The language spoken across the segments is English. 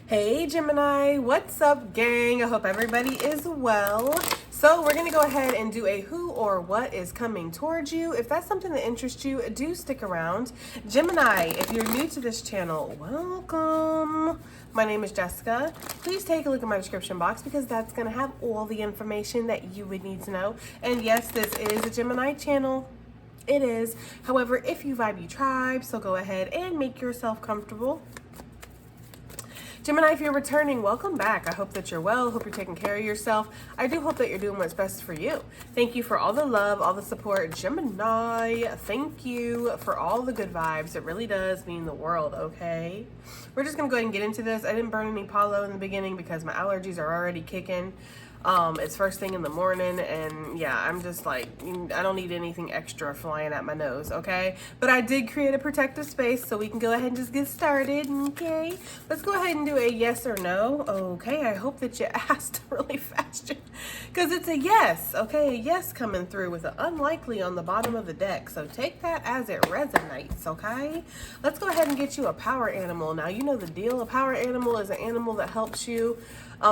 Hey Gemini, what's up gang? I hope everybody is well. So we're going to go ahead and do a who or what is coming towards you. If that's something that interests you, do stick around. Gemini, if you're new to this channel, welcome. My name is Jessica. Please take a look at my description box because that's going to have all the information that you would need to know. And yes, this is a Gemini channel. It is. However, if you vibe, you tribe, so go ahead and make yourself comfortable. Gemini, if you're returning, welcome back. I hope that you're well. Hope you're taking care of yourself. I do hope that you're doing what's best for you. Thank you for all the love, all the support. Gemini, thank you for all the good vibes. It really does mean the world, okay? We're just going to go ahead and get into this. I didn't burn any Palo in the beginning because my allergies are already kicking. It's first thing in the morning, and yeah, I'm just like, I don't need anything extra flying at my nose, okay? But I did create a protective space, so we can go ahead and just get started, okay? Let's go ahead and do a yes or no, okay? I hope that you asked really fast, because it's a yes, okay? A yes coming through with an unlikely on the bottom of the deck, so take that as it resonates, okay? Let's go ahead and get you a power animal. Now, you know the deal. A power animal is an animal that helps you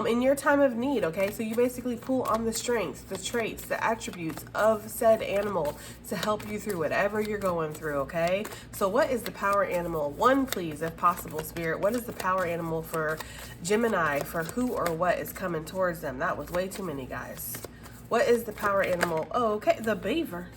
in your time of need, okay? So you basically pull on the strengths, the traits, the attributes of said animal to help you through whatever you're going through, okay? So what is the power animal? One, please, if possible, Spirit. What is the power animal for Gemini, for who or what is coming towards them? That was way too many, guys. What is the power animal? Oh, okay, the beaver.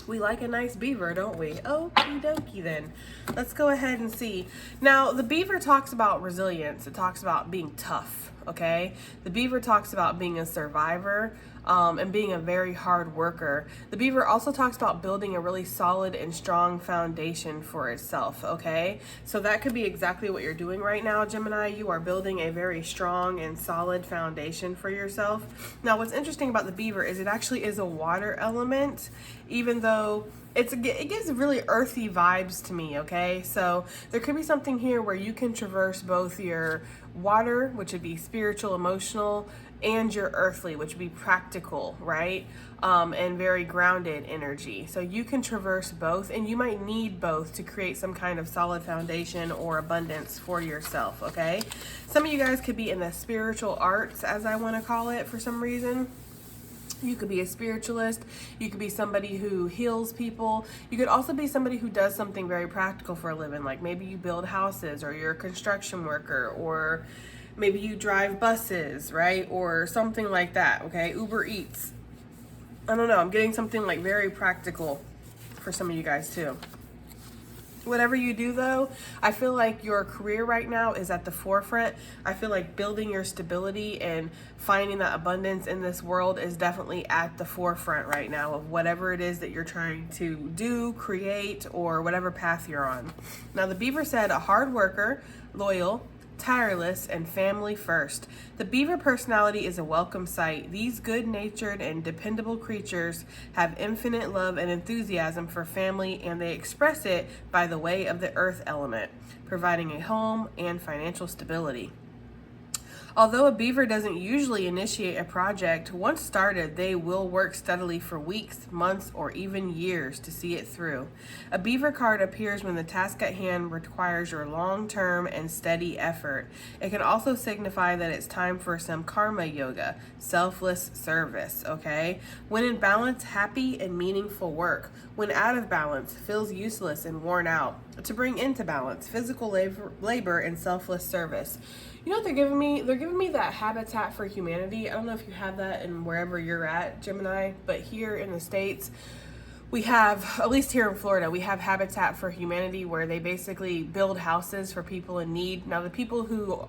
We like a nice beaver, don't we? Okie dokie then. Let's go ahead and see. Now, the beaver talks about resilience. It talks about being tough, okay? The beaver talks about being a survivor and being a very hard worker. The beaver also talks about building a really solid and strong foundation for itself, okay? So that could be exactly what you're doing right now, Gemini. You are building a very strong and solid foundation for yourself. Now, what's interesting about the beaver is it actually is a water element, even though it gives really earthy vibes to me, okay? So there could be something here where you can traverse both your water, which would be spiritual, emotional, and your earthly, which would be practical, right? And very grounded energy. So you can traverse both, and you might need both to create some kind of solid foundation or abundance for yourself, okay? Some of you guys could be in the spiritual arts, as I want to call it, for some reason. You could be a spiritualist. You could be somebody who heals people. You could also be somebody who does something very practical for a living, like maybe you build houses, or you're a construction worker, or maybe you drive buses, right? Or something like that, okay? Uber Eats. I don't know. I'm getting something like very practical for some of you guys too. Whatever you do though, I feel like your career right now is at the forefront. I feel like building your stability and finding that abundance in this world is definitely at the forefront right now of whatever it is that you're trying to do, create, or whatever path you're on. Now, the beaver said a hard worker, loyal, tireless, and family first. The beaver personality is a welcome sight. These good-natured and dependable creatures have infinite love and enthusiasm for family, and they express it by the way of the earth element, providing a home and financial stability. Although a beaver doesn't usually initiate a project, once started, they will work steadily for weeks, months, or even years to see it through. A beaver card appears when the task at hand requires your long-term and steady effort. It can also signify that it's time for some karma yoga, selfless service, okay? When in balance, happy and meaningful work. When out of balance, feels useless and worn out. To bring into balance, physical labor and selfless service. You know what they're giving me? They're giving me that Habitat for Humanity. I don't know if you have that in wherever you're at, Gemini, but here in the States, we have, at least here in Florida, we have Habitat for Humanity, where they basically build houses for people in need. Now, the people who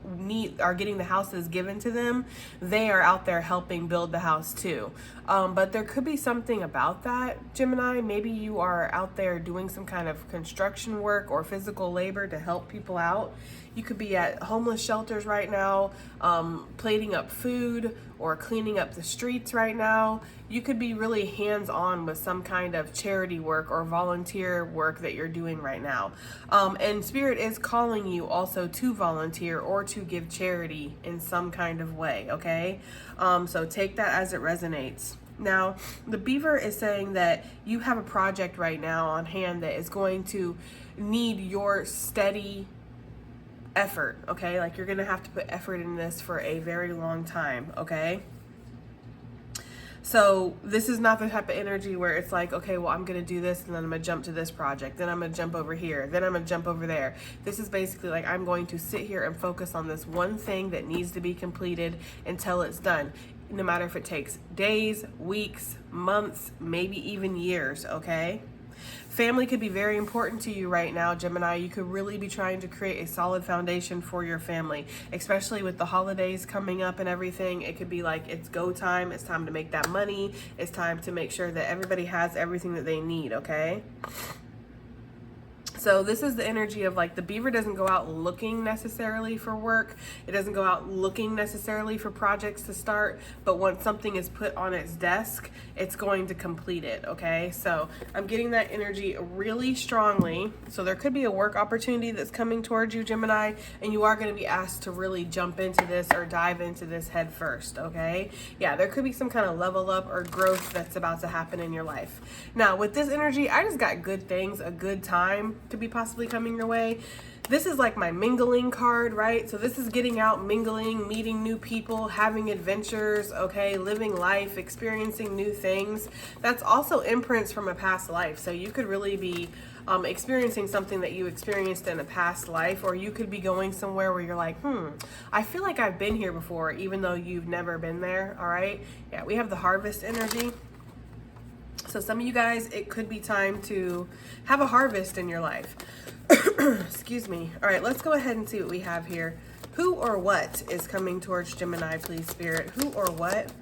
are getting the houses given to them, they are out there helping build the house too. But there could be something about that, Gemini. Maybe you are out there doing some kind of construction work or physical labor to help people out. You could be at homeless shelters right now, plating up food or cleaning up the streets right now. You could be really hands-on with some kind of charity work or volunteer work that you're doing right now. And Spirit is calling you also to volunteer or to give charity in some kind of way, okay? So take that as it resonates. Now, the beaver is saying that you have a project right now on hand that is going to need your steady effort, okay? Like you're gonna have to put effort in this for a very long time, okay? So this is not the type of energy where it's like, okay, well, I'm going to do this and then I'm going to jump to this project. Then I'm going to jump over here. Then I'm going to jump over there. This is basically like, I'm going to sit here and focus on this one thing that needs to be completed until it's done. No matter if it takes days, weeks, months, maybe even years, okay? Family could be very important to you right now, Gemini. You could really be trying to create a solid foundation for your family, especially with the holidays coming up and everything. It could be like, it's go time. It's time to make that money. It's time to make sure that everybody has everything that they need, okay? So this is the energy of like the beaver doesn't go out looking necessarily for work. It doesn't go out looking necessarily for projects to start. But once something is put on its desk, it's going to complete it. Okay, so I'm getting that energy really strongly. So there could be a work opportunity that's coming towards you, Gemini, and you are going to be asked to really jump into this or dive into this head first. Okay, yeah, there could be some kind of level up or growth that's about to happen in your life. Now with this energy, I just got good things, a good time to be possibly coming your way. This is like my mingling card, right? So this is getting out, mingling, meeting new people, having adventures, okay, living life, experiencing new things. That's also imprints from a past life. So you could really be experiencing something that you experienced in a past life, or you could be going somewhere where you're like, I feel like I've been here before, even though you've never been there, all right? Yeah, we have the harvest energy. So some of you guys, it could be time to have a harvest in your life. Excuse me. All right, let's go ahead and see what we have here. Who or what is coming towards Gemini, please, Spirit? Who or what?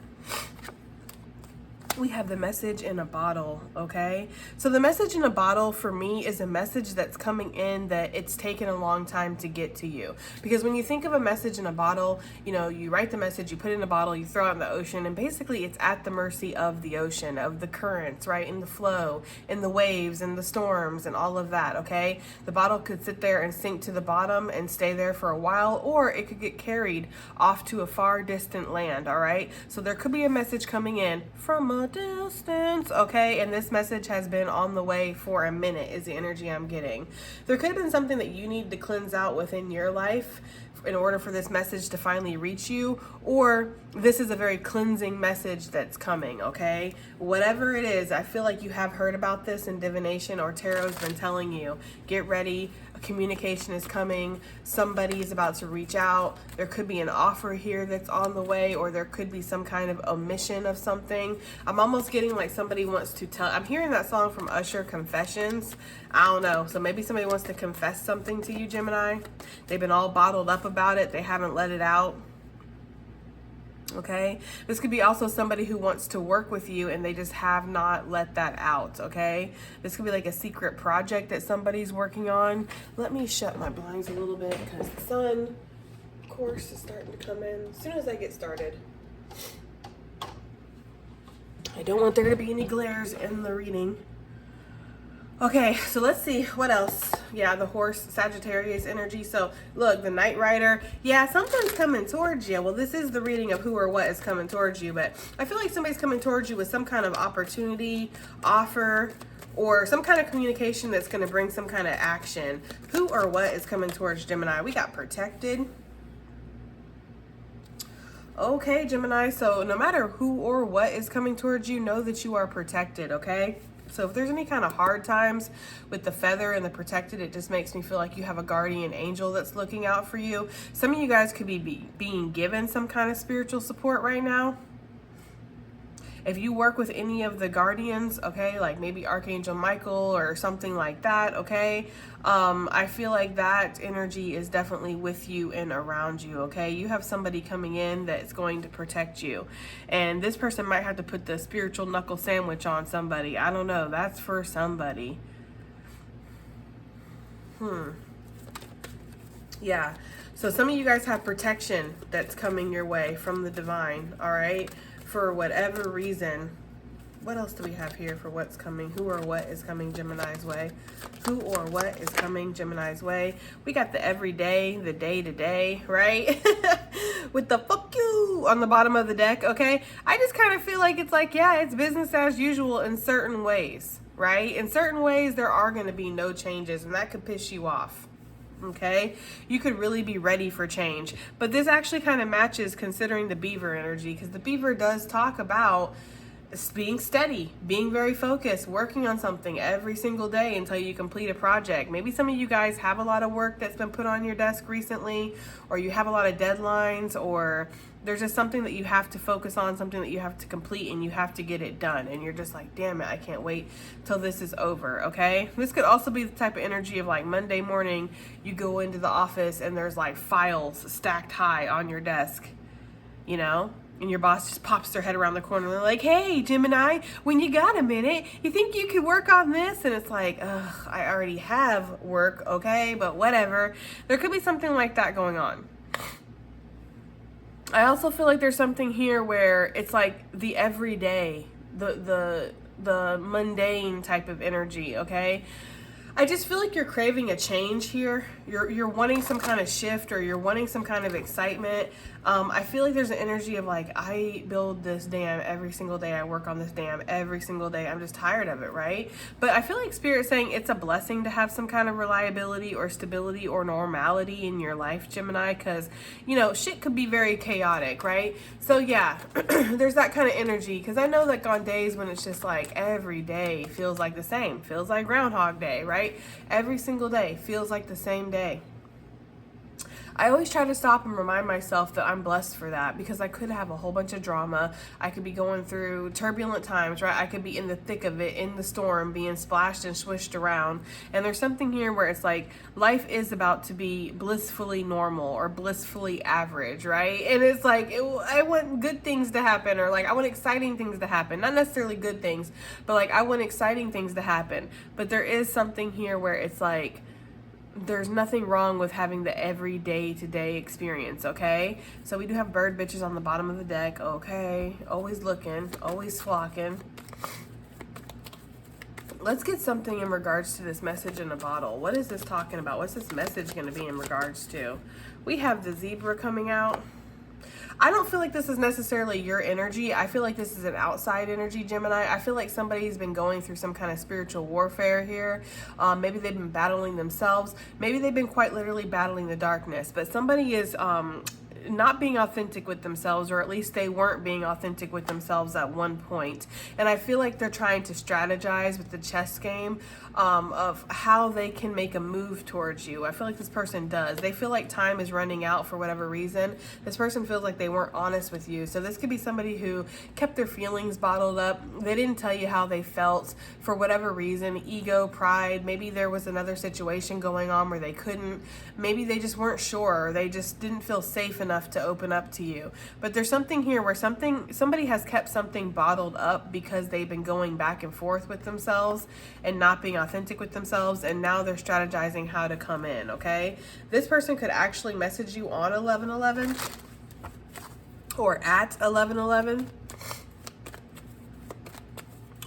We have the message in a bottle, okay? So the message in a bottle for me is a message that's coming in that it's taken a long time to get to you. Because when you think of a message in a bottle, you know, you write the message, you put it in a bottle, you throw it in the ocean, and basically it's at the mercy of the ocean, of the currents, right? In the flow, in the waves, in the storms, and all of that, okay? The bottle could sit there and sink to the bottom and stay there for a while, or it could get carried off to a far distant land, all right? So there could be a message coming in from a distance, okay? And this message has been on the way for a minute is the energy I'm getting. There could have been something that you need to cleanse out within your life in order for this message to finally reach you, or this is a very cleansing message that's coming, okay? Whatever it is, I feel like you have heard about this in divination, or tarot's been telling you, get ready, communication is coming, somebody is about to reach out, there could be an offer here that's on the way, or there could be some kind of omission of something. I'm almost getting like somebody wants to tell, I'm hearing that song from Usher, Confessions. I don't know, so maybe somebody wants to confess something to you, Gemini. They've been all bottled up about it, they haven't let it out. Okay, this could be also somebody who wants to work with you and they just have not let that out. Okay, this could be like a secret project that somebody's working on. Let me shut my blinds a little bit because the sun, of course, is starting to come in as soon as I get started. I don't want there to be any glares in the reading. Okay, so let's see what else. Yeah, the horse, Sagittarius energy. So look, the Knight Rider. Yeah, something's coming towards you. Well, this is the reading of who or what is coming towards you, but I feel like somebody's coming towards you with some kind of opportunity, offer, or some kind of communication that's going to bring some kind of action. Who or what is coming towards Gemini? We got protected. Okay, Gemini, so no matter who or what is coming towards you, know that you are protected, okay? So if there's any kind of hard times with the feather and the protected, it just makes me feel like you have a guardian angel that's looking out for you. Some of you guys could be being given some kind of spiritual support right now. If you work with any of the guardians, okay, like maybe Archangel Michael or something like that, okay, I feel like that energy is definitely with you and around you, okay? You have somebody coming in that's going to protect you. And this person might have to put the spiritual knuckle sandwich on somebody. I don't know. That's for somebody. Yeah. So some of you guys have protection that's coming your way from the divine, all right? For whatever reason. What else do we have here for what's coming? Who or what is coming Gemini's way? Who or what is coming Gemini's way? We got the everyday, the day-to-day, right? With the fuck you on the bottom of the deck, okay? I just kind of feel like it's like, yeah, it's business as usual in certain ways, right? In certain ways, there are going to be no changes, and that could piss you off. Okay, you could really be ready for change. But this actually kind of matches considering the Beaver energy, because the Beaver does talk about being steady, being very focused, working on something every single day until you complete a project. Maybe some of you guys have a lot of work that's been put on your desk recently, or you have a lot of deadlines, or there's just something that you have to focus on, something that you have to complete, and you have to get it done. And you're just like, damn it, I can't wait till this is over, okay? This could also be the type of energy of like Monday morning, you go into the office and there's like files stacked high on your desk, you know? And your boss just pops their head around the corner and they're like, hey, Gemini, when you got a minute, you think you could work on this? And it's like, ugh, I already have work, okay, but whatever. There could be something like that going on. I also feel like there's something here where it's like the everyday, the mundane type of energy, okay? I just feel like you're craving a change here. You're wanting some kind of shift, or you're wanting some kind of excitement. I feel like there's an energy of like, I build this dam every single day. I work on this dam every single day. I'm just tired of it, right? But I feel like Spirit's saying it's a blessing to have some kind of reliability or stability or normality in your life, Gemini, because, you know, shit could be very chaotic, right? So yeah, there's that kind of energy, because I know like on days when it's just like every day feels like the same, feels like Groundhog Day, right? Every single day feels like the same day. I always try to stop and remind myself that I'm blessed for that, because I could have a whole bunch of drama. I could be going through turbulent times, right? I could be in the thick of it, in the storm, being splashed and swished around. And there's something here where it's like life is about to be blissfully normal or blissfully average, right? And it's like, I want good things to happen, or like I want exciting things to happen. Not necessarily good things, but like I want exciting things to happen. But there is something here where it's like, there's nothing wrong with having the everyday to day experience, okay? So we do have bird bitches on the bottom of the deck, okay? Always looking, always flocking. Let's get something in regards to this message in a bottle. What is this talking about? What's this message going to be in regards to? We have the zebra coming out. I don't feel like this is necessarily your energy. I feel like this is an outside energy, Gemini. I feel like somebody's been going through some kind of spiritual warfare here. Maybe they've been battling themselves. Maybe they've been quite literally battling the darkness. But somebody is not being authentic with themselves, or at least they weren't being authentic with themselves at one point. And I feel like they're trying to strategize with the chess game of how they can make a move towards you. I feel like this person does. They feel like time is running out for whatever reason. This person feels like they weren't honest with you. So this could be somebody who kept their feelings bottled up. They didn't tell you how they felt for whatever reason. Ego, pride. Maybe there was another situation going on where they couldn't. Maybe they just weren't sure, or they just didn't feel safe enough to open up to you. But there's something here where somebody has kept something bottled up because they've been going back and forth with themselves and not being authentic with themselves, and now they're strategizing how to come in, okay? This person could actually message you on 11/11 or at 11/11,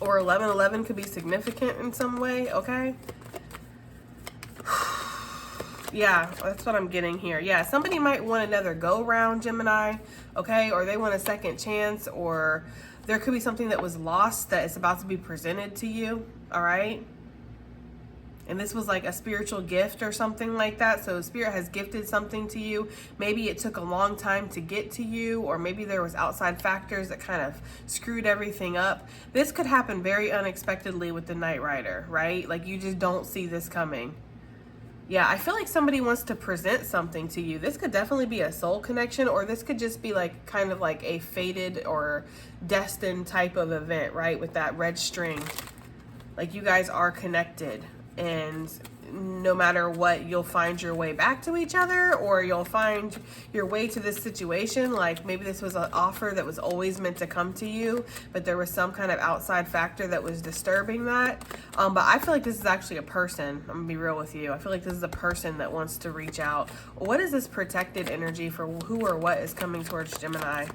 or 11/11 could be significant in some way, okay? Yeah, that's what I'm getting here. Yeah, somebody might want another go round, Gemini, okay? Or they want a second chance, or there could be something that was lost that is about to be presented to you, all right? And this was like a spiritual gift or something like that. So Spirit has gifted something to you. Maybe it took a long time to get to you, or maybe there was outside factors that kind of screwed everything up. This could happen very unexpectedly with the Knight Rider, right? Like you just don't see this coming. Yeah, I feel like somebody wants to present something to you. This could definitely be a soul connection, or this could just be like kind of like a fated or destined type of event, right? With that red string. Like you guys are connected, and no matter what, you'll find your way back to each other, or you'll find your way to this situation. Like maybe this was an offer that was always meant to come to you, but there was some kind of outside factor that was disturbing that. But I feel like this is actually a person. I'm gonna be real with you. I feel like this is a person that wants to reach out. What is this protected energy for who or what is coming towards Gemini?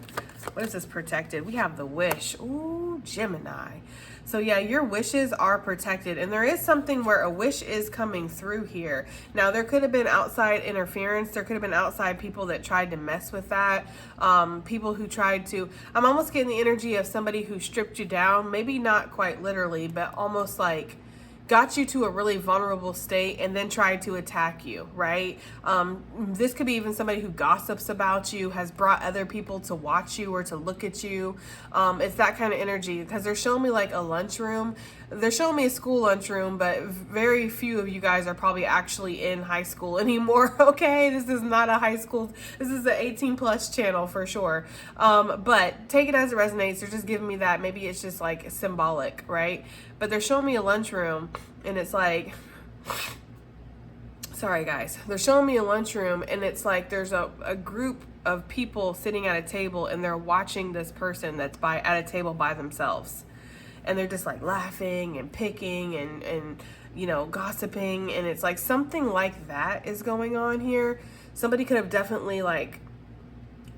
What is this protected? We have the wish. Ooh, Gemini. So yeah, your wishes are protected, and there is something where a wish is coming through here. Now, there could have been outside interference. There could have been outside people that tried to mess with that. People who tried to, I'm almost getting the energy of somebody who stripped you down. Maybe not quite literally, but almost like got you to a really vulnerable state and then tried to attack you, right? This could be even somebody who gossips about you, has brought other people to watch you or to look at you. It's that kind of energy, because they're showing me like a lunchroom. They're showing me a school lunchroom, but very few of you guys are probably actually in high school anymore, okay? This is not a high school, this is an 18 plus channel for sure. But take it as it resonates. They're just giving me that. Maybe it's just like symbolic, right? But they're showing me a lunchroom, and it's like, sorry guys, they're showing me a lunchroom, and it's like there's a group of people sitting at a table, and they're watching this person that's at a table by themselves. And they're just like laughing and picking and you know, gossiping. And it's like something like that is going on here. Somebody could have definitely like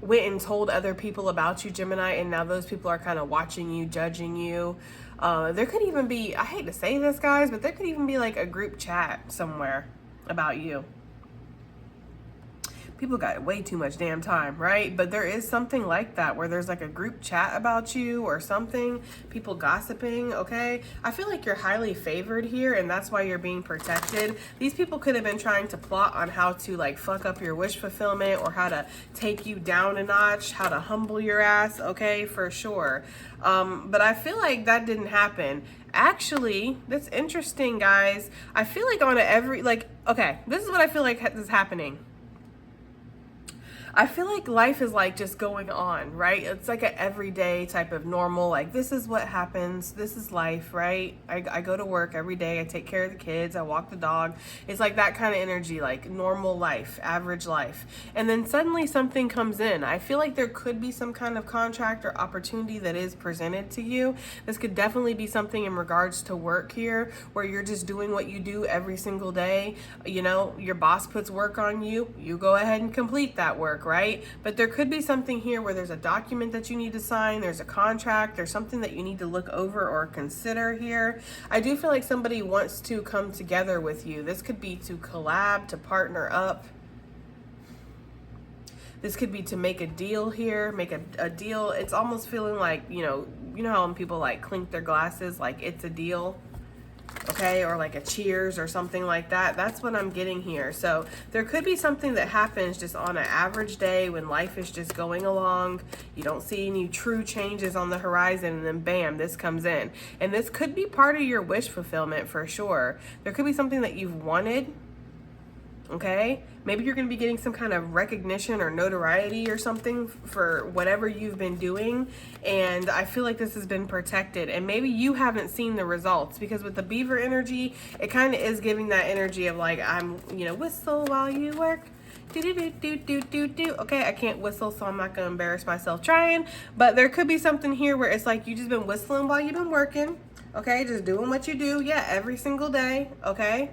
went and told other people about you, Gemini, and now those people are kind of watching you, judging you. There could even be, I hate to say this guys, but there could even be like a group chat somewhere about you. People got way too much damn time, right? But there is something like that where there's like a group chat about you or something, people gossiping, okay? I feel like you're highly favored here, and that's why you're being protected. These people could have been trying to plot on how to like fuck up your wish fulfillment, or how to take you down a notch, how to humble your ass, okay, for sure. But I feel like that didn't happen. Actually, that's interesting, guys. I feel like on every, like, okay, this is what I feel like is happening. I feel like life is like just going on, right? It's like an everyday type of normal, like this is what happens, this is life, right? I go to work every day, I take care of the kids, I walk the dog. It's like that kind of energy, like normal life, average life. And then suddenly something comes in. I feel like there could be some kind of contract or opportunity that is presented to you. This could definitely be something in regards to work here, where you're just doing what you do every single day. You know, your boss puts work on you, you go ahead and complete that work, right? But there could be something here where there's a document that you need to sign, there's a contract, there's something that you need to look over or consider here. I do feel like somebody wants to come together with you. This could be to collab, to partner up. This could be to make a deal here, make a deal. It's almost feeling like, you know how when people like clink their glasses, like it's a deal. Okay, or like a cheers or something like that. That's what I'm getting here. So there could be something that happens just on an average day when life is just going along. You don't see any true changes on the horizon, and then bam, this comes in. And this could be part of your wish fulfillment for sure. There could be something that you've wanted. Okay, maybe you're going to be getting some kind of recognition or notoriety or something for whatever you've been doing, and I feel like this has been protected, and maybe you haven't seen the results, because with the Beaver energy, it kind of is giving that energy of like, I'm, you know, whistle while you work. Do do do do do do do. Okay, I can't whistle, so I'm not gonna embarrass myself trying, but there could be something here where it's like you just been whistling while you've been working. Okay, just doing what you do, yeah, every single day. Okay,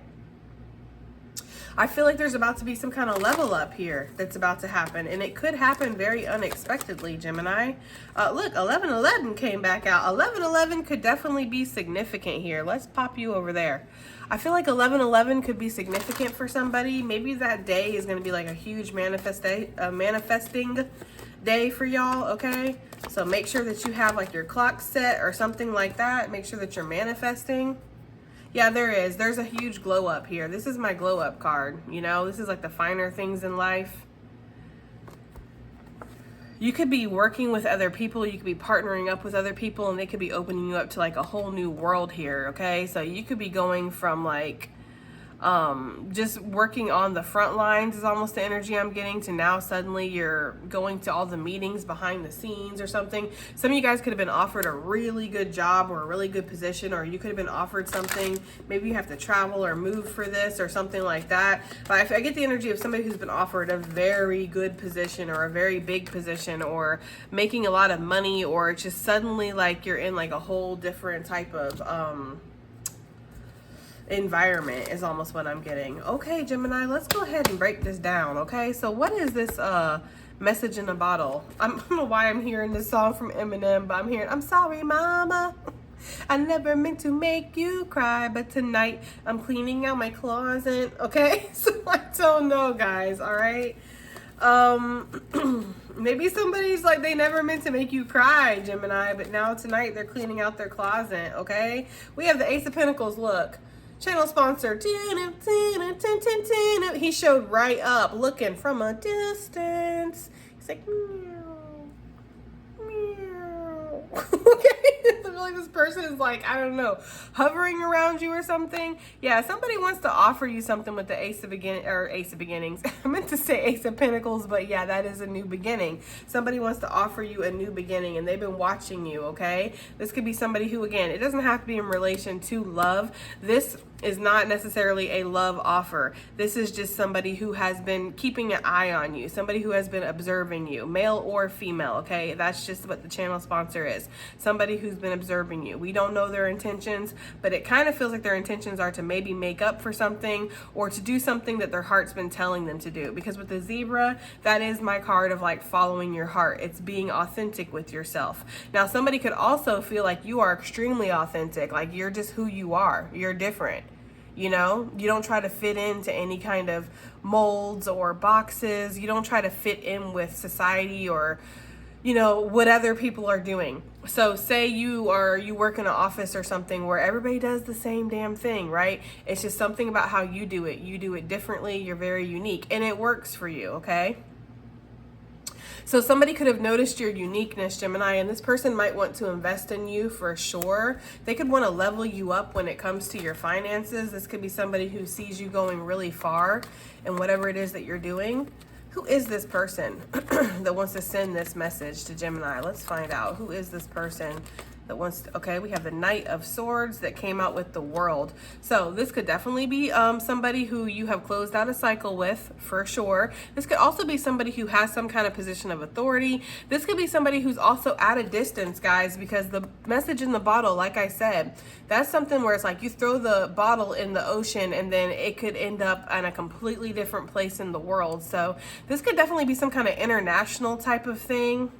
I feel like there's about to be some kind of level up here that's about to happen, and it could happen very unexpectedly, Gemini. Look, 1111 came back out. 1111 could definitely be significant here. Let's pop you over there. I feel like 1111 could be significant for somebody. Maybe that day is going to be like a huge manifesting day for y'all, okay? So make sure that you have like your clock set or something like that. Make sure that you're manifesting. Yeah, there is. There's a huge glow up here. This is my glow up card. You know, this is like the finer things in life. You could be working with other people. You could be partnering up with other people, and they could be opening you up to like a whole new world here. Okay, so you could be going from like just working on the front lines is almost the energy I'm getting, to now suddenly you're going to all the meetings behind the scenes or something. Some of you guys could have been offered a really good job or a really good position, or you could have been offered something. Maybe you have to travel or move for this or something like that. But I get the energy of somebody who's been offered a very good position or a very big position, or making a lot of money, or just suddenly like you're in like a whole different type of environment is almost what I'm getting. Okay, Gemini, let's go ahead and break this down. Okay, so what is this message in a bottle? I don't know why I'm hearing this song from Eminem, but I'm hearing, I'm sorry mama, I never meant to make you cry, but tonight I'm cleaning out my closet. Okay, so I don't know, guys. All right, maybe somebody's like, they never meant to make you cry, Gemini, but now tonight they're cleaning out their closet. Okay, we have the Ace of Pentacles. Look, Channel sponsor. He showed right up, looking from a distance. He's like, meow, meow. Okay. I feel like this person is like, I don't know, hovering around you or something. Yeah, somebody wants to offer you something with the Ace of Beginnings. I meant to say Ace of Pentacles, but yeah, that is a new beginning. Somebody wants to offer you a new beginning, and they've been watching you, okay? This could be somebody who, again, it doesn't have to be in relation to love. This is not necessarily a love offer. This is just somebody who has been keeping an eye on you, somebody who has been observing you, male or female, okay? That's just what the channel sponsor is. Somebody who's been observing you. We don't know their intentions, but it kind of feels like their intentions are to maybe make up for something or to do something that their heart's been telling them to do. Because with the zebra, that is my card of like following your heart. It's being authentic with yourself. Now, somebody could also feel like you are extremely authentic, like you're just who you are. You're different. You know, you don't try to fit into any kind of molds or boxes. You don't try to fit in with society or, you know, what other people are doing. So say you work in an office or something where everybody does the same damn thing, right? It's just something about how you do it. You do it differently. You're very unique and it works for you, okay? So somebody could have noticed your uniqueness, Gemini, and this person might want to invest in you for sure. They could want to level you up when it comes to your finances. This could be somebody who sees you going really far in whatever it is that you're doing. Who is this person that wants to send this message to Gemini? Let's find out. Who is this person that wants to, okay, we have the Knight of Swords that came out with the World. So this could definitely be somebody who you have closed out a cycle with, for sure. This could also be somebody who has some kind of position of authority. This could be somebody who's also at a distance, guys, because the message in the bottle, like I said, that's something where it's like you throw the bottle in the ocean and then it could end up in a completely different place in the world. So this could definitely be some kind of international type of thing.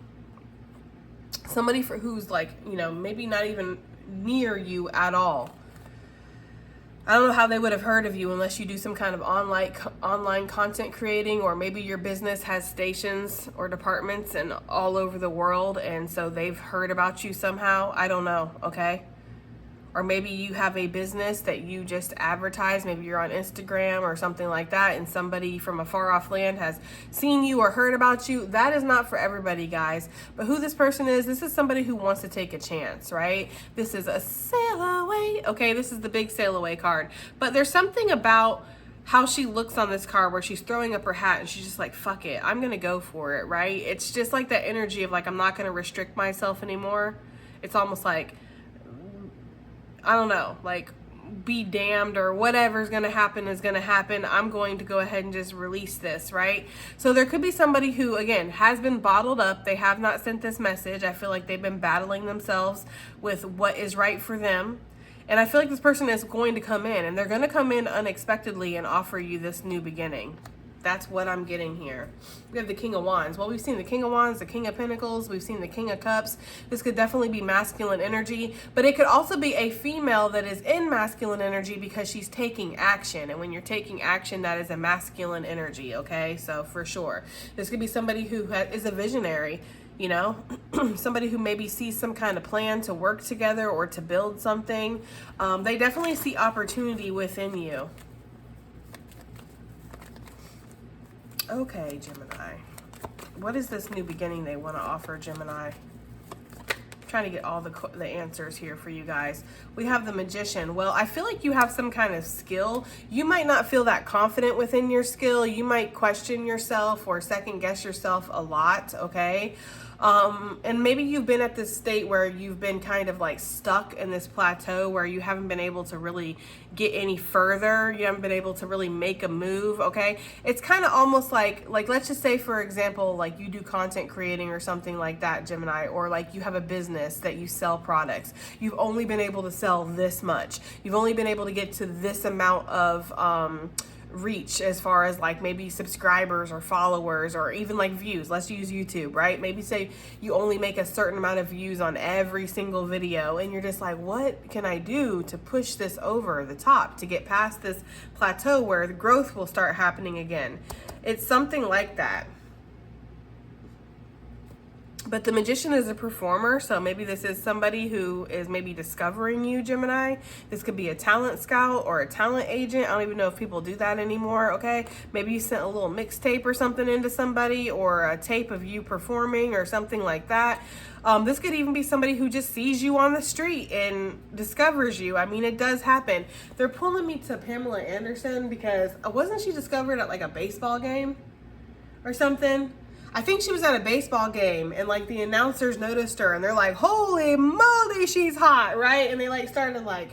Somebody who's like, you know, maybe not even near you at all. I don't know how they would have heard of you unless you do some kind of online content creating, or maybe your business has stations or departments and all over the world, and so they've heard about you somehow. I don't know, okay? Or maybe you have a business that you just advertise. Maybe you're on Instagram or something like that, and somebody from a far off land has seen you or heard about you. That is not for everybody, guys. But who this person is, this is somebody who wants to take a chance, right? This is a sail away. Okay, this is the big sail away card. But there's something about how she looks on this card where she's throwing up her hat and she's just like, fuck it, I'm going to go for it, right? It's just like that energy of like, I'm not going to restrict myself anymore. It's almost like, I don't know, like be damned, or whatever's going to happen is going to happen. I'm going to go ahead and just release this, right? So there could be somebody who, again, has been bottled up. They have not sent this message. I feel like they've been battling themselves with what is right for them. And I feel like this person is going to come in, and they're going to come in unexpectedly and offer you this new beginning. That's what I'm getting here. We have the King of Wands. Well, we've seen the King of Wands, the King of Pentacles. We've seen the King of Cups. This could definitely be masculine energy, but it could also be a female that is in masculine energy because she's taking action. And when you're taking action, that is a masculine energy, okay? So for sure. This could be somebody who is a visionary, you know, somebody who maybe sees some kind of plan to work together or to build something. They definitely see opportunity within you. Okay, Gemini. What is this new beginning they want to offer, Gemini? I'm trying to get all the answers here for you guys. We have the Magician. Well, I feel like you have some kind of skill. You might not feel that confident within your skill. You might question yourself or second guess yourself a lot, okay? And maybe you've been at this state where you've been kind of like stuck in this plateau where you haven't been able to really get any further. You haven't been able to really make a move, okay? It's kind of almost like let's just say, for example, like you do content creating or something like that, Gemini, or like you have a business that you sell products. You've only been able to sell this much. You've only been able to get to this amount of reach as far as like maybe subscribers or followers or even like views. Let's use YouTube, right? Maybe say you only make a certain amount of views on every single video and you're just like, what can I do to push this over the top to get past this plateau where the growth will start happening again? It's something like that. But the Magician is a performer, so maybe this is somebody who is maybe discovering you, Gemini. This could be a talent scout or a talent agent. I don't even know if people do that anymore, okay? Maybe you sent a little mixtape or something into somebody, or a tape of you performing or something like that. This could even be somebody who just sees you on the street and discovers you. I mean, it does happen. They're pulling me to Pamela Anderson because wasn't she discovered at like a baseball game or something? I think she was at a baseball game and like the announcers noticed her and they're like, holy moly, she's hot, right? And they like started like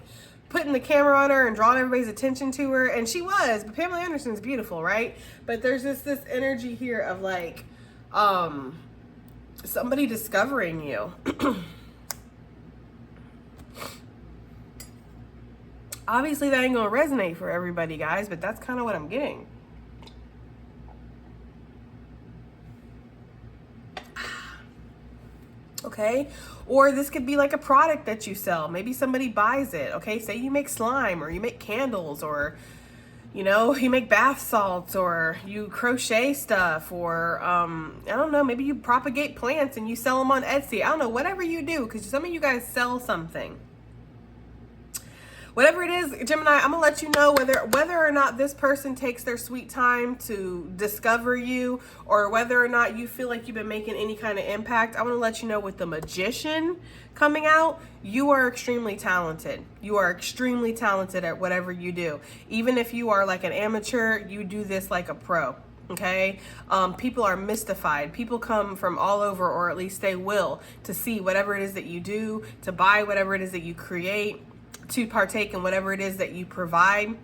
putting the camera on her and drawing everybody's attention to her, and she was, but Pamela Anderson's beautiful, right? But there's this energy here of like somebody discovering you. Obviously that ain't gonna resonate for everybody, guys, but that's kind of what I'm getting. Okay, or this could be like a product that you sell. Maybe somebody buys it. Okay, say you make slime, or you make candles, or you know, you make bath salts, or you crochet stuff, or I don't know, maybe you propagate plants and you sell them on Etsy. I don't know, whatever you do, because some of you guys sell something. Whatever it is, Gemini, I'm gonna let you know whether or not this person takes their sweet time to discover you, or whether or not you feel like you've been making any kind of impact. I want to let you know with the Magician coming out, you are extremely talented. You are extremely talented at whatever you do. Even if you are like an amateur, you do this like a pro. Okay, people are mystified. People come from all over, or at least they will, to see whatever it is that you do, to buy whatever it is that you create, to partake in whatever it is that you provide.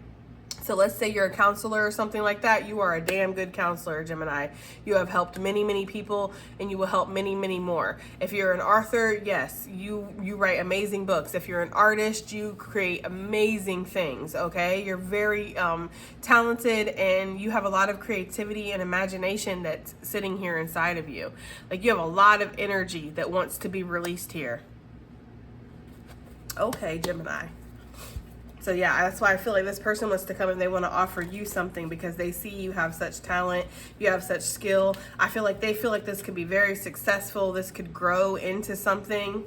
So let's say you're a counselor or something like that. You are a damn good counselor, Gemini. You have helped many, many people, and you will help many, many more. If you're an author, yes, you write amazing books. If you're an artist, you create amazing things, okay? You're very talented, and you have a lot of creativity and imagination that's sitting here inside of you. Like, you have a lot of energy that wants to be released here. Okay, Gemini. So yeah, that's why I feel like this person wants to come and they want to offer you something because they see you have such talent, you have such skill. I feel like they feel like this could be very successful. This could grow into something.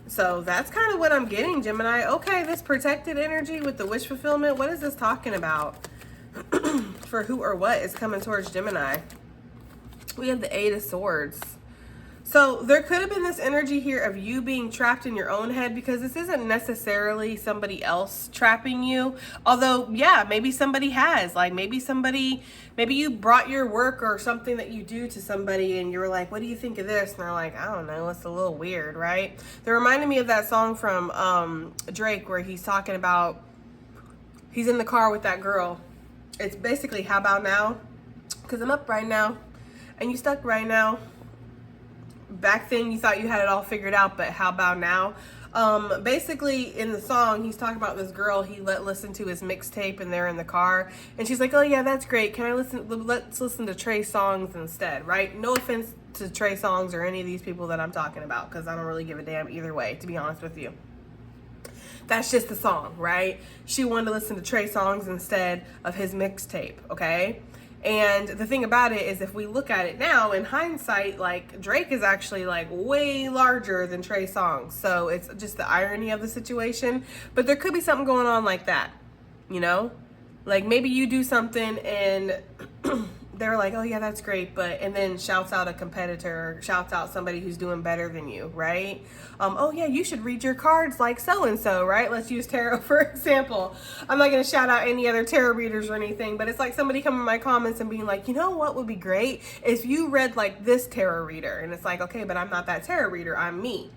So that's kind of what I'm getting, Gemini. Okay, this protected energy with the wish fulfillment. What is this talking about? For who or what is coming towards Gemini? We have the Eight of Swords. So there could have been this energy here of you being trapped in your own head, because this isn't necessarily somebody else trapping you. Although, yeah, maybe somebody has. Like maybe you brought your work or something that you do to somebody and you were like, what do you think of this? And they're like, I don't know, it's a little weird, right? They're reminding me of that song from Drake where he's talking about, he's in the car with that girl. It's basically, how about now? Because I'm up right now and you stuck right now. Back then you thought you had it all figured out, but how about now? Basically in the song he's talking about this girl he let listen to his mixtape, and they're in the car and she's like, oh yeah, that's great, can I let's listen to Trey songs instead, right? No offense to Trey Songs or any of these people that I'm talking about, because I don't really give a damn either way, to be honest with you. That's just the song, right? She wanted to listen to Trey Songs instead of his mixtape, okay? And the thing about it is, if we look at it now in hindsight, like Drake is actually like way larger than Trey Songz. So it's just the irony of the situation. But there could be something going on like that, you know? Like maybe you do something and they're like, oh yeah, that's great. And then shouts out a competitor, shouts out somebody who's doing better than you, right? Oh yeah, you should read your cards like so-and-so, right? Let's use tarot for example. I'm not going to shout out any other tarot readers or anything, but it's like somebody coming in my comments and being like, you know what would be great if you read like this tarot reader. And it's like, okay, but I'm not that tarot reader. I'm me,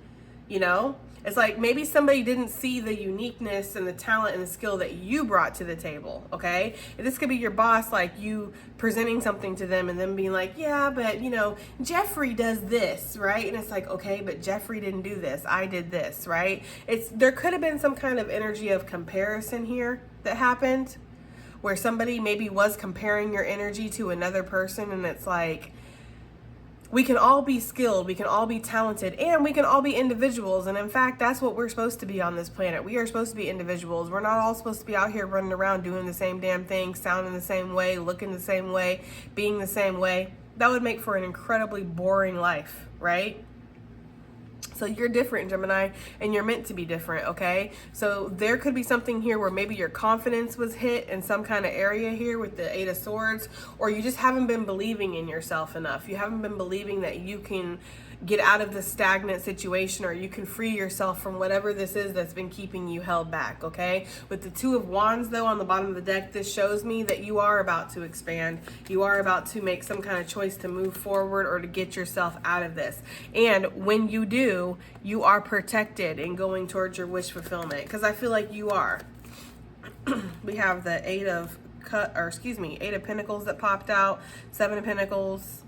you know? It's like maybe somebody didn't see the uniqueness and the talent and the skill that you brought to the table, okay? And this could be your boss, like you presenting something to them and them being like, yeah, but you know, Jeffrey does this, right? And it's like, okay, but Jeffrey didn't do this. I did this, right? There could have been some kind of energy of comparison here that happened, where somebody maybe was comparing your energy to another person, and it's like, we can all be skilled, we can all be talented, and we can all be individuals. And in fact, that's what we're supposed to be on this planet. We are supposed to be individuals. We're not all supposed to be out here running around doing the same damn thing, sounding the same way, looking the same way, being the same way. That would make for an incredibly boring life, right? So you're different, Gemini, and you're meant to be different, okay? So there could be something here where maybe your confidence was hit in some kind of area here with the Eight of Swords, or you just haven't been believing in yourself enough. You haven't been believing that you can get out of this stagnant situation, or you can free yourself from whatever this is that's been keeping you held back, okay? With the Two of Wands, though, on the bottom of the deck, this shows me that you are about to expand. You are about to make some kind of choice to move forward or to get yourself out of this. And when you do, you are protected in going towards your wish fulfillment, because I feel like you are. We have the Eight of Pentacles that popped out, Seven of Pentacles,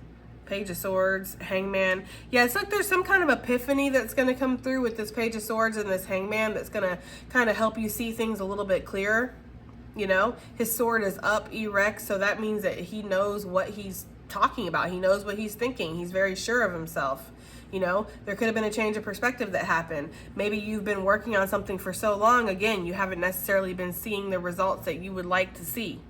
Page of Swords, Hangman. Yeah, it's like there's some kind of epiphany that's going to come through with this Page of Swords and this Hangman that's going to kind of help you see things a little bit clearer. You know, his sword is up, erect, so that means that he knows what he's talking about. He knows what he's thinking. He's very sure of himself. You know, there could have been a change of perspective that happened. Maybe you've been working on something for so long, again, you haven't necessarily been seeing the results that you would like to see.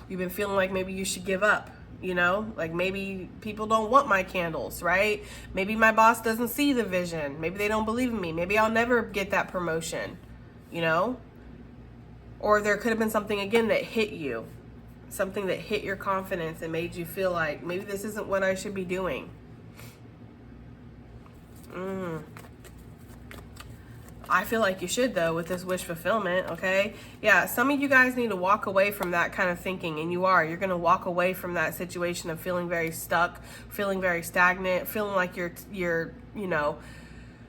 You've been feeling like maybe you should give up. You know, like maybe people don't want my candles, right? Maybe my boss doesn't see the vision. Maybe they don't believe in me. Maybe I'll never get that promotion, you know? Or there could have been something, again, that hit you. Something that hit your confidence and made you feel like maybe this isn't what I should be doing. I feel like you should, though, with this wish fulfillment, okay? Yeah, some of you guys need to walk away from that kind of thinking, and you are. You're going to walk away from that situation of feeling very stuck, feeling very stagnant, feeling like you're you know,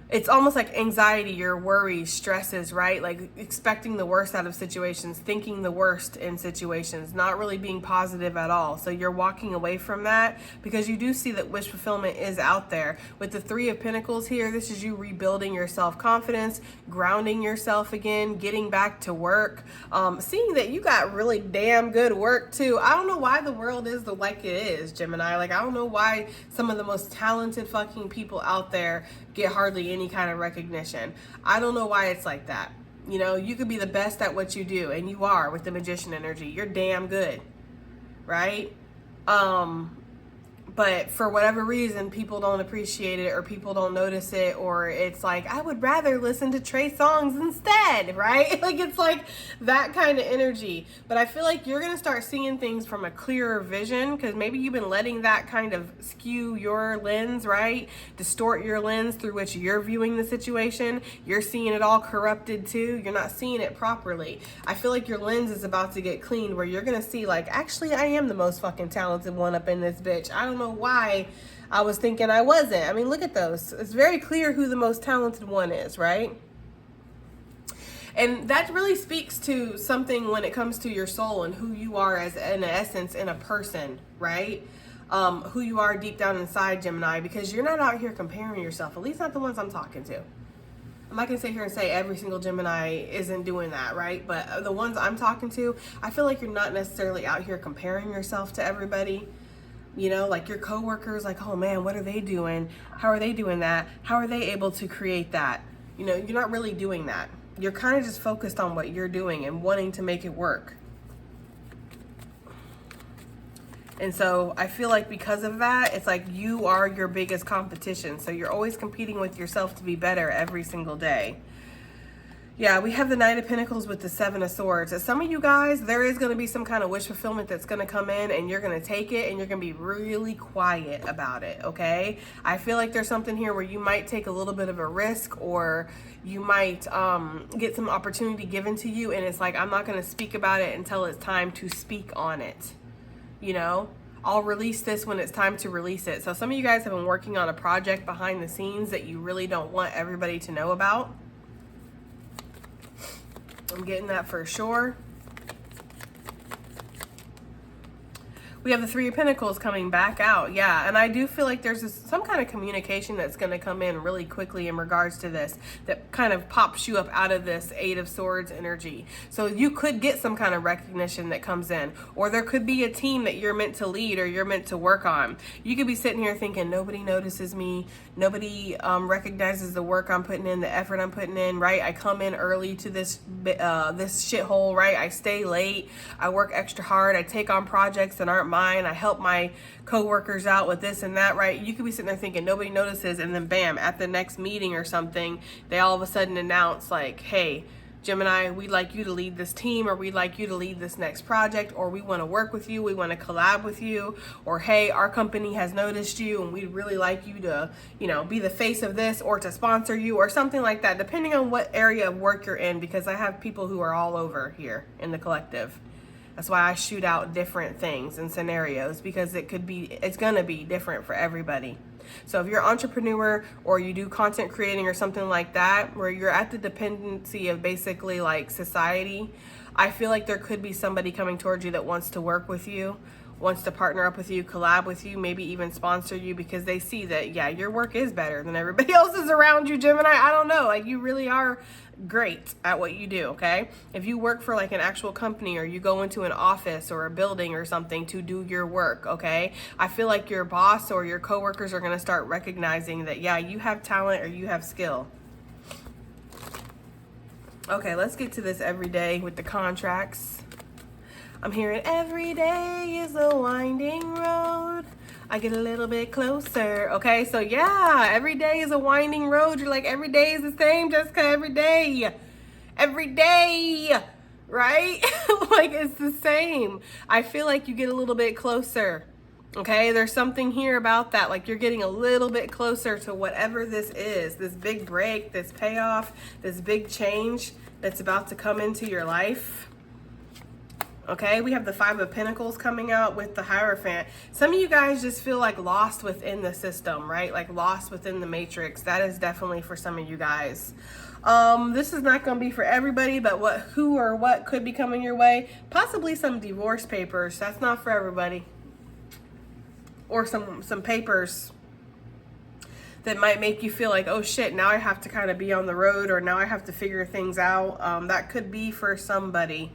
it's almost like anxiety, your worries, stresses, right? Like expecting the worst out of situations, thinking the worst in situations, not really being positive at all. So you're walking away from that because you do see that wish fulfillment is out there. With the Three of Pentacles here, this is you rebuilding your self-confidence, grounding yourself again, getting back to work, seeing that you got really damn good work too. I don't know why the world is like it is, Gemini. Like, I don't know why some of the most talented fucking people out there get hardly any kind of recognition. I don't know why it's like that. You know, you could be the best at what you do, and you are with the Magician energy. You're damn good, right? But for whatever reason, people don't appreciate it, or people don't notice it, or it's like, I would rather listen to Trey songs instead, right? Like, it's like that kind of energy. But I feel like you're going to start seeing things from a clearer vision, because maybe you've been letting that kind of skew your lens, right? Distort your lens through which you're viewing the situation. You're seeing it all corrupted too. You're not seeing it properly. I feel like your lens is about to get cleaned, where you're going to see, like, actually, I am the most fucking talented one up in this bitch. I don't know why I was thinking I wasn't. I mean, look at those. It's very clear who the most talented one is, right? And that really speaks to something when it comes to your soul and who you are as an essence in a person, right? Who you are deep down inside, Gemini, because you're not out here comparing yourself, at least not the ones I'm talking to. I'm not going to sit here and say every single Gemini isn't doing that, right? But the ones I'm talking to, I feel like you're not necessarily out here comparing yourself to everybody. You know, like your coworkers, like, oh man, what are they doing? How are they doing that? How are they able to create that? You know, you're not really doing that. You're kind of just focused on what you're doing and wanting to make it work. And so I feel like because of that, it's like you are your biggest competition. So you're always competing with yourself to be better every single day. Yeah, we have the Knight of Pentacles with the Seven of Swords. As some of you guys, there is going to be some kind of wish fulfillment that's going to come in, and you're going to take it and you're going to be really quiet about it, okay? I feel like there's something here where you might take a little bit of a risk, or you might get some opportunity given to you, and it's like, I'm not going to speak about it until it's time to speak on it, you know? I'll release this when it's time to release it. So some of you guys have been working on a project behind the scenes that you really don't want everybody to know about. I'm getting that for sure. We have the Three of Pentacles coming back out. Yeah, and I do feel like there's some kind of communication that's going to come in really quickly in regards to this that kind of pops you up out of this Eight of Swords energy. So you could get some kind of recognition that comes in, or there could be a team that you're meant to lead or you're meant to work on. You could be sitting here thinking, nobody notices me, nobody recognizes the work I'm putting in, the effort I'm putting in, right? I come in early to this shithole, right? I stay late, I work extra hard, I take on projects that aren't mine. I help my coworkers out with this and that, right? You could be sitting there thinking nobody notices, and then bam, at the next meeting or something, they all of a sudden announce like, hey, Gemini, we'd like you to lead this team, or we'd like you to lead this next project, or we want to work with you, we want to collab with you, or hey, our company has noticed you and we'd really like you to, you know, be the face of this, or to sponsor you, or something like that, depending on what area of work you're in, because I have people who are all over here in the collective. That's why I shoot out different things and scenarios, because it's gonna be different for everybody. So if you're an entrepreneur, or you do content creating or something like that, where you're at the dependency of basically like society, I feel like there could be somebody coming towards you that wants to work with you, wants to partner up with you, collab with you, maybe even sponsor you, because they see that, yeah, your work is better than everybody else's around you, Gemini. I don't know, like you really are great at what you do, okay? If you work for like an actual company, or you go into an office or a building or something to do your work, okay? I feel like your boss or your coworkers are gonna start recognizing that, yeah, you have talent or you have skill. Okay, let's get to this every day with the contracts. I'm hearing every day is a winding road. I get a little bit closer. Okay, so yeah, every day is a winding road. You're like, every day is the same, Jessica, every day. Every day, right? Like it's the same. I feel like you get a little bit closer. Okay, there's something here about that. Like you're getting a little bit closer to whatever this is, this big break, this payoff, this big change that's about to come into your life. Okay, we have the Five of Pentacles coming out with the Hierophant. Some of you guys just feel like lost within the system, right? Like lost within the matrix. That is definitely for some of you guys. This is not going to be for everybody, but who or what could be coming your way? Possibly some divorce papers. That's not for everybody. Or some papers that might make you feel like, oh shit, now I have to kind of be on the road, or now I have to figure things out. That could be for somebody.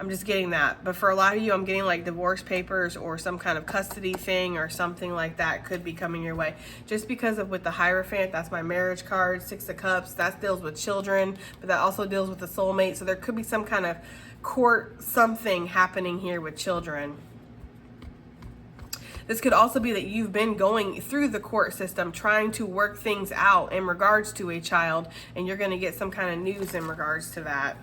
I'm just getting that. But for a lot of you, I'm getting like divorce papers or some kind of custody thing or something like that could be coming your way. Just because of with the Hierophant, that's my marriage card, Six of Cups, that deals with children, but that also deals with the soulmate. So there could be some kind of court something happening here with children. This could also be that you've been going through the court system trying to work things out in regards to a child, and you're going to get some kind of news in regards to that.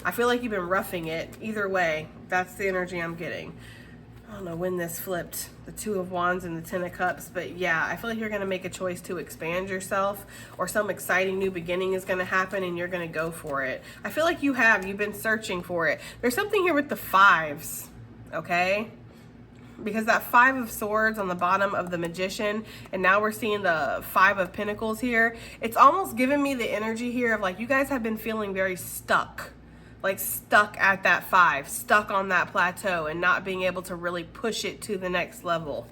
I feel like you've been roughing it. Either way, that's the energy I'm getting. I don't know when this flipped, the Two of Wands and the Ten of Cups, but yeah, I feel like you're going to make a choice to expand yourself, or some exciting new beginning is going to happen and you're going to go for it. I feel like you've been searching for it. There's something here with the fives, okay? Because that Five of Swords on the bottom of the Magician, and now we're seeing the Five of Pentacles here. It's almost giving me the energy here of like you guys have been feeling very stuck. Like stuck at that five, stuck on that plateau, and not being able to really push it to the next level.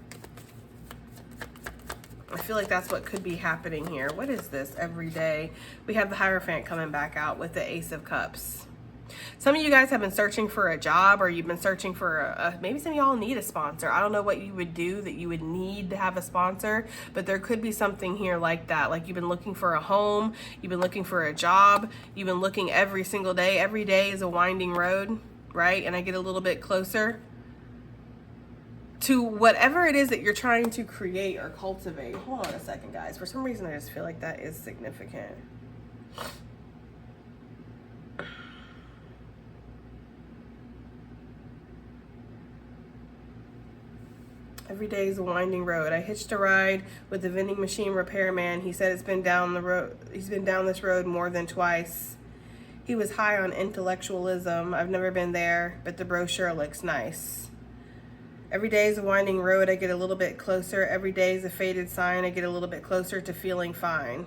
I feel like that's what could be happening here. What is this every day? We have the Hierophant coming back out with the Ace of Cups. Some of you guys have been searching for a job, or you've been searching for maybe some of y'all need a sponsor. I don't know what you would do that you would need to have a sponsor, but there could be something here like that. Like you've been looking for a home, you've been looking for a job, you've been looking every single day. Every day is a winding road, right? And I get a little bit closer to whatever it is that you're trying to create or cultivate. Hold on a second, guys. For some reason, I just feel like that is significant. Every day is a winding road. I hitched a ride with the vending machine repairman. He said it's been down the road. He's been down this road more than twice. He was high on intellectualism. I've never been there, but the brochure looks nice. Every day is a winding road. I get a little bit closer. Every day is a faded sign. I get a little bit closer to feeling fine.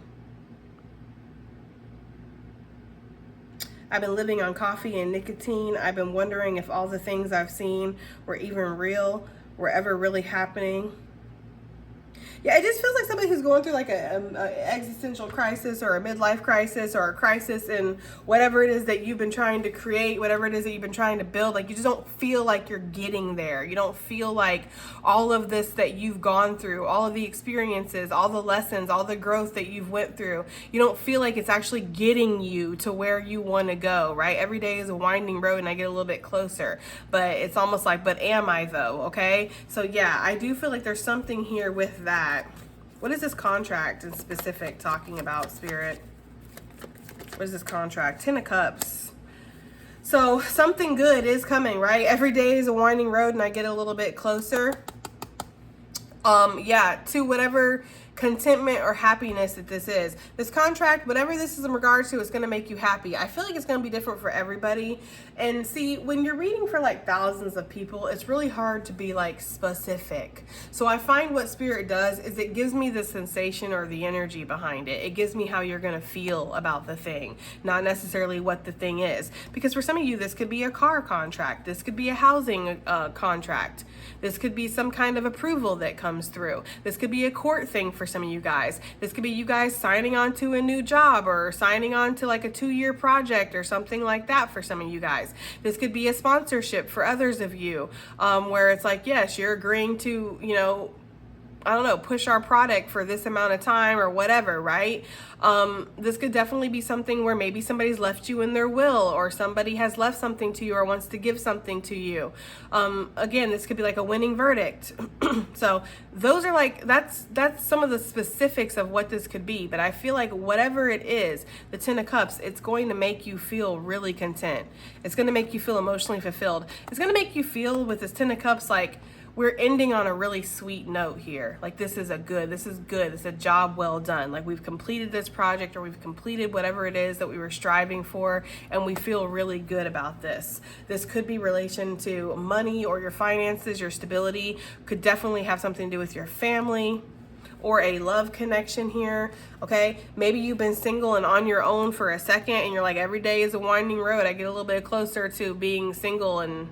I've been living on coffee and nicotine. I've been wondering if all the things I've seen were even real, were ever really happening. Yeah, it just feels like somebody who's going through like a existential crisis or a midlife crisis or a crisis in whatever it is that you've been trying to create, whatever it is that you've been trying to build. Like you just don't feel like you're getting there. You don't feel like all of this that you've gone through, all of the experiences, all the lessons, all the growth that you've went through, you don't feel like it's actually getting you to where you want to go, right? Every day is a winding road and I get a little bit closer, but it's almost like, but am I though? Okay. So yeah, I do feel like there's something here with that. What is this contract in specific talking about, Spirit? What is this contract? 10 of Cups. So something good is coming, right? Every day is a winding road and I get a little bit closer. Yeah, to whatever contentment or happiness that this is. This contract, whatever this is in regard to, it's going to make you happy. I feel like it's going to be different for everybody. And see, when you're reading for like thousands of people, it's really hard to be like specific. So I find what Spirit does is it gives me the sensation or the energy behind it. It gives me how you're going to feel about the thing, not necessarily what the thing is. Because for some of you, this could be a car contract. This could be a housing contract. This could be some kind of approval that comes through. This could be a court thing for some of you guys. This could be you guys signing on to a new job or signing on to like a 2-year project or something like that for some of you guys. This could be a sponsorship for others of you, where it's like, yes, you're agreeing to, you know, I don't know, push our product for this amount of time or whatever, right? This could definitely be something where maybe somebody's left you in their will or somebody has left something to you or wants to give something to you. Again, this could be like a winning verdict. So those are like, that's some of the specifics of what this could be. But I feel like whatever it is, the 10 of Cups, it's going to make you feel really content. It's going to make you feel emotionally fulfilled. It's going to make you feel with this 10 of Cups like, we're ending on a really sweet note here. Like this is good. This is a job well done. Like we've completed this project or we've completed whatever it is that we were striving for and we feel really good about this. This could be relation to money or your finances, your stability. Could definitely have something to do with your family or a love connection here, okay? Maybe you've been single and on your own for a second and you're like, every day is a winding road. I get a little bit closer to being single and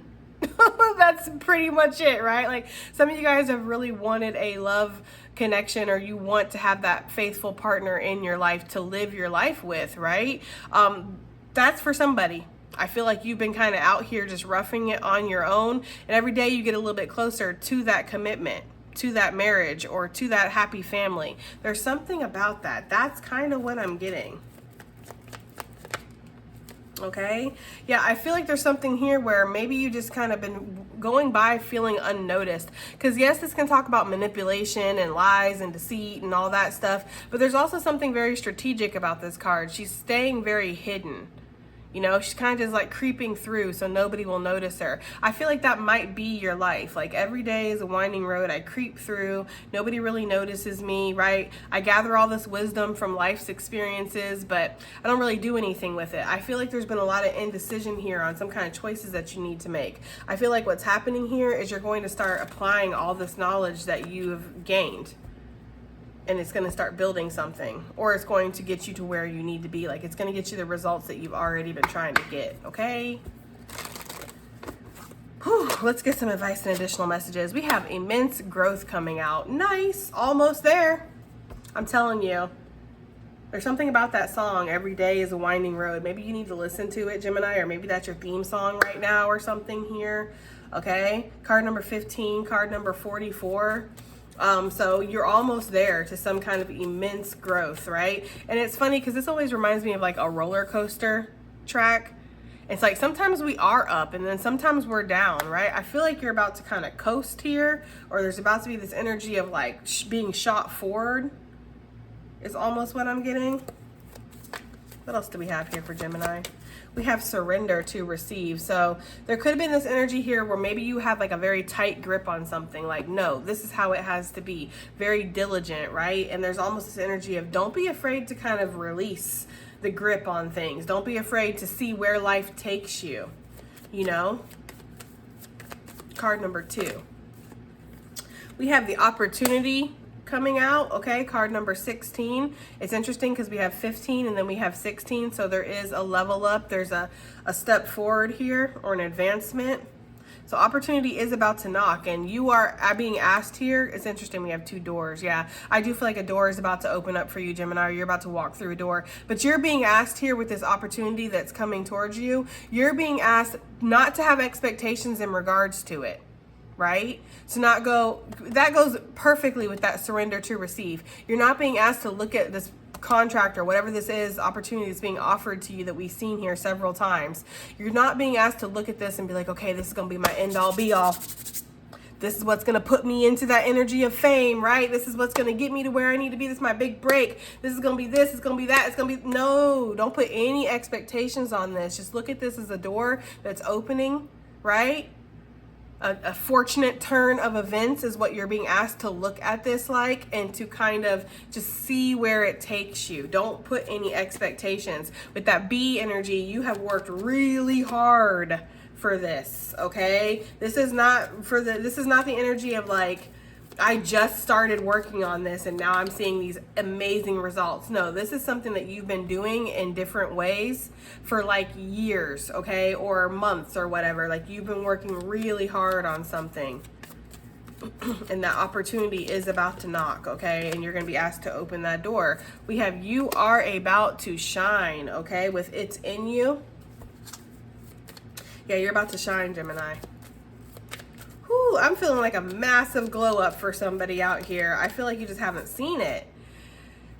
that's pretty much it, right? Like some of you guys have really wanted a love connection or you want to have that faithful partner in your life to live your life with, right? That's for somebody. I feel like you've been kind of out here just roughing it on your own and every day you get a little bit closer to that commitment, to that marriage or to that happy family. There's something about that. That's kind of what I'm getting. Okay. Yeah, I feel like there's something here where maybe you just kind of been going by feeling unnoticed. Because yes, this can talk about manipulation and lies and deceit and all that stuff. But there's also something very strategic about this card. She's staying very hidden. You know, she's kind of just like creeping through so nobody will notice her. I feel like that might be your life. Like every day is a winding road. I creep through. Nobody really notices me, right? I gather all this wisdom from life's experiences, but I don't really do anything with it. I feel like there's been a lot of indecision here on some kind of choices that you need to make. I feel like what's happening here is you're going to start applying all this knowledge that you've gained. And it's going to start building something, or it's going to get you to where you need to be. Like it's going to get you the results that you've already been trying to get. Okay. Whew, let's get some advice and additional messages. We have immense growth coming out. Nice. Almost there. I'm telling you. There's something about that song, Every Day is a Winding Road. Maybe you need to listen to it, Gemini, or maybe that's your theme song right now or something here. Okay. Card number 15, card number 44. So you're almost there to some kind of immense growth, right? And it's funny because this always reminds me of like a roller coaster track. It's like sometimes we are up and then sometimes we're down, right? I feel like you're about to kind of coast here, or there's about to be this energy of like being shot forward is almost what I'm getting. What else do we have here for Gemini? We have surrender to receive. So there could have been this energy here where maybe you have like a very tight grip on something, like, no, this is how it has to be, very diligent, right? And there's almost this energy of don't be afraid to kind of release the grip on things. Don't be afraid to see where life takes you, you know? Card number 2. We have the opportunity coming out, okay? Card number 16. It's interesting because we have 15 and then we have 16, so there is a level up. There's a step forward here or an advancement. So opportunity is about to knock, and you are being asked here. It's interesting, we have 2 doors. Yeah, I do feel like a door is about to open up for you, Gemini, or you're about to walk through a door. But you're being asked here with this opportunity that's coming towards you. You're being asked not to have expectations in regards to it, right? To not go, that goes perfectly with that surrender to receive. You're not being asked to look at this contract or whatever this is, opportunity that's being offered to you that we've seen here several times. You're not being asked to look at this and be like, okay, this is going to be my end all be all. This is what's going to put me into that energy of fame, right? This is what's going to get me to where I need to be. This is my big break. This is going to be this. It's going to be that. It's going to be, no, don't put any expectations on this. Just look at this as a door that's opening, right? A fortunate turn of events is what you're being asked to look at this like, and to kind of just see where it takes you. Don't put any expectations. With that B energy, you have worked really hard for this, okay? This is not the energy of like, I just started working on this and now I'm seeing these amazing results. No, this is something that you've been doing in different ways for like years, okay? Or months or whatever. Like you've been working really hard on something. And that opportunity is about to knock, okay? And you're going to be asked to open that door. We have you are about to shine, okay? With it's in you. Yeah, you're about to shine, Gemini. Whew, I'm feeling like a massive glow up for somebody out here. I feel like you just haven't seen it.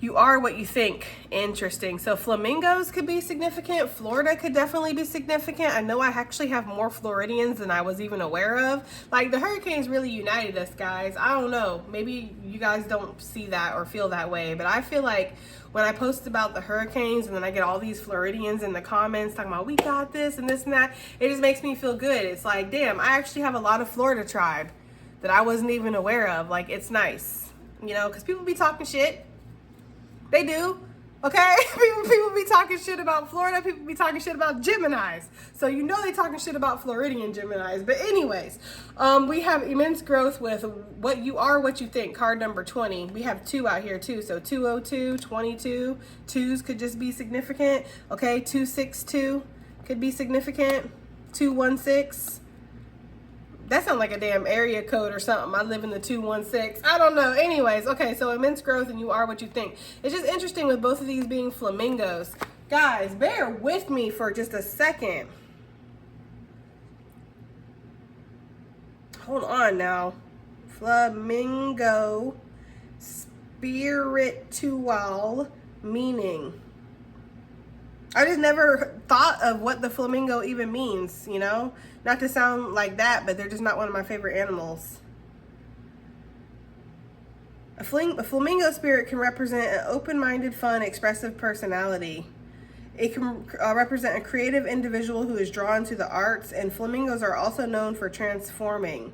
You are what you think. Interesting. So flamingos could be significant. Florida could definitely be significant. I know I actually have more Floridians than I was even aware of. Like the hurricanes really united us, guys. I don't know. Maybe you guys don't see that or feel that way, but I feel like when I post about the hurricanes and then I get all these Floridians in the comments talking about we got this and this and that, it just makes me feel good. It's like, damn, I actually have a lot of Florida tribe that I wasn't even aware of. Like, it's nice, you know, because people be talking shit. They do, okay? People be talking shit about Florida. People be talking shit about Geminis. So you know they talking shit about Floridian Geminis. But anyways, we have immense growth with what you are, what you think. Card number 20. We have 2 out here too. So 202, 22. 2s could just be significant. Okay, 262 could be significant. 216. That sounds like a damn area code or something. I live in the 216. I don't know. Anyways, okay, so immense growth and you are what you think. It's just interesting with both of these being flamingos. Guys, bear with me for just a second. Hold on now. Flamingo spiritual meaning. I just never thought of what the flamingo even means, you know? Not to sound like that, but they're just not one of my favorite animals. A flamingo spirit can represent an open-minded, fun, expressive personality. It can represent a creative individual who is drawn to the arts, and flamingos are also known for transforming.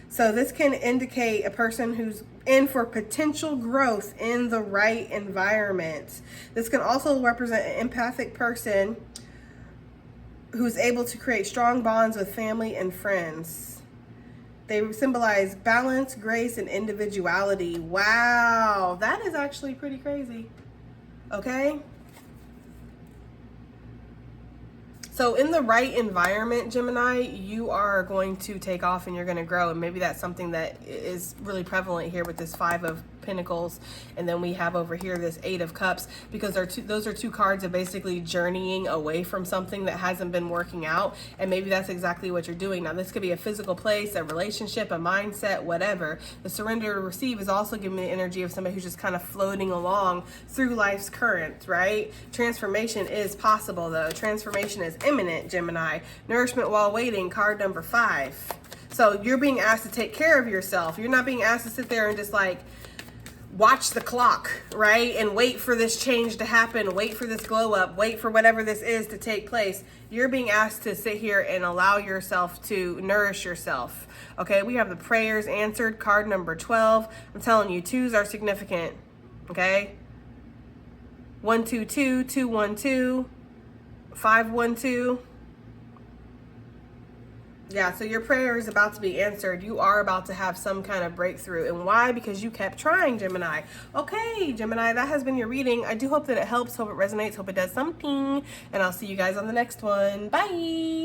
So this can indicate a person who's in for potential growth in the right environment. This can also represent an empathic person who's able to create strong bonds with family and friends. They symbolize balance, grace, and individuality. Wow, that is actually pretty crazy. Okay? So in the right environment, Gemini, you are going to take off and you're going to grow. And maybe that's something that is really prevalent here with this 5 of Pentacles. And then we have over here this 8 of Cups, because those are 2 cards of basically journeying away from something that hasn't been working out. And maybe that's exactly what you're doing. Now, this could be a physical place, a relationship, a mindset, whatever. The surrender to receive is also giving me the energy of somebody who's just kind of floating along through life's current, right? Transformation is possible, though. Transformation is imminent, Gemini. Nourishment while waiting, card number 5. So you're being asked to take care of yourself. You're not being asked to sit there and just like watch the clock, right? And wait for this change to happen, wait for this glow up, wait for whatever this is to take place. You're being asked to sit here and allow yourself to nourish yourself. Okay, we have the prayers answered, card number 12. I'm telling you, 2s are significant. Okay, 122, 212, 512. Yeah, so your prayer is about to be answered. You are about to have some kind of breakthrough. And why? Because you kept trying, Gemini. Okay, Gemini, that has been your reading. I do hope that it helps, hope it resonates, hope it does something. And I'll see you guys on the next one. Bye.